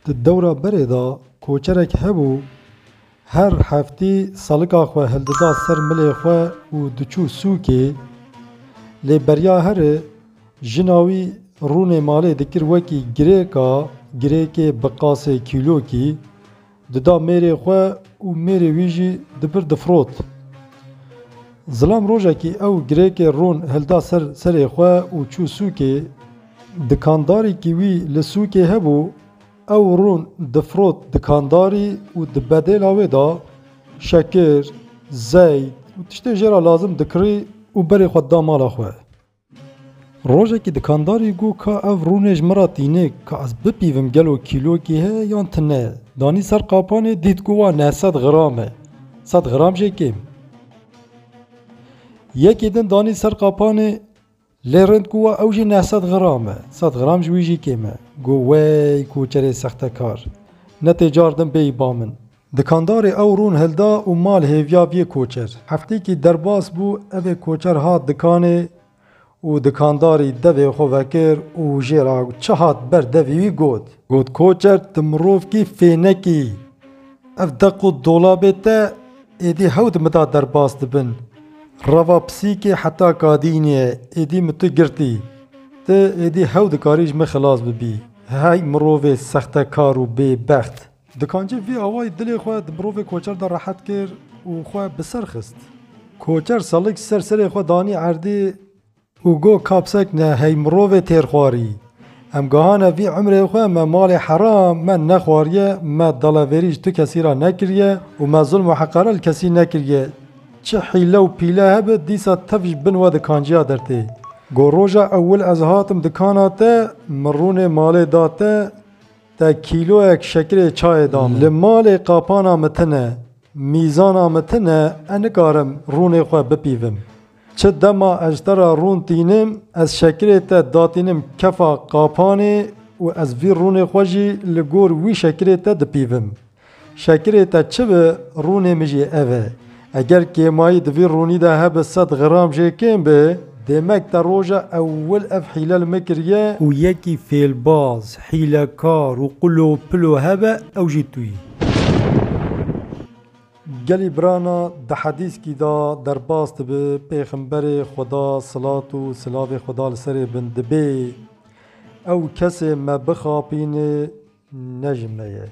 الدورة بريدا كوچرك هبو هر هفتي سالقا خو هلددا سر ملي خو و دچو سوكي لي بريا هر جناوي روني مالي دكر وكي گريكي بقاسي كيلوكي ددا ميري خو و ميري ويجي دبر دفروت ظلام روجاكي او گريكي رون هلدا سر خو و چو سوكي دكانداري كيوي لسوكي هبو او رون دفروت دكانداري و دبدل اويدا شكر زيت و تشتي جرا لازم دكري و بري خدا مالا خو روجا كي دكانداري گو كا او رونج مراتيني كا از بپيوم گلو كيلو كي هي يان تنه داني سر قاپاني ديت گوا 900 غرامه 100 غرام جي كيم يكي دن داني سر قاپاني لرند گوا اوجي 900 غرامه 100 غرام جويجي كيمه گو وي كوچري سخت کار نتجار دم بي بامن دكانداري او رون هلدا و مال هيفيا بي كوچر هفتي كي درباس بو اوه كوچر هات دكاني و دكانداري دوي خو وكر و جيرا چهات بر دوي گود كوچر تمروف كي فينكي اف دقو دولابتا ايدي هود مدا درباس دبن روا بسيكي حتى كادينية ايدي متقرتي تا ايدي هود كاريج مخلاص ببي هاي مروفي سخت كارو بي بخت دكانجي في اواي دلي خواه دمروفي كوچر دا راحت كر و خواه بسر خست كوچر سالك سر خواه داني عردي و گو كابسك نه هاي مروفي تير خواري ام گاهانا في عمره خواه ما مال حرام ما نخواريه ما دلاويريج تو كسي را نكريه و ما ظلم و حقاره الكسي نكريه چه حيله و پيله هبه ديسا تفش بنوا دكانجيا درتي گو روژا اول از هاتم دکاناته مرون مال داته تا کیلو اک شکر چای دام لمال قاپانا متنه میزانا متنه انکارم رون خواه بپیوم چه دما اجترا رون تینم از شکر تا داتینم کفا قاپانه و از وی رون خوشی لگور وی شکر تا دپیوم شکر تا چه به رون مجی اوه اگر کیمایی دوی رونی ده هب 100 غرام جیکن به دمك تروجا اول اف حيلة المكرية ويكي في الباز حيلة كار وقلو بلو هبا او جيتوي قالي برانا ده حديث كي دا درباز تبه پیغمبر خدا صلاة و سلاف خدا لسر بندبه او كسي ما بخابين نجمه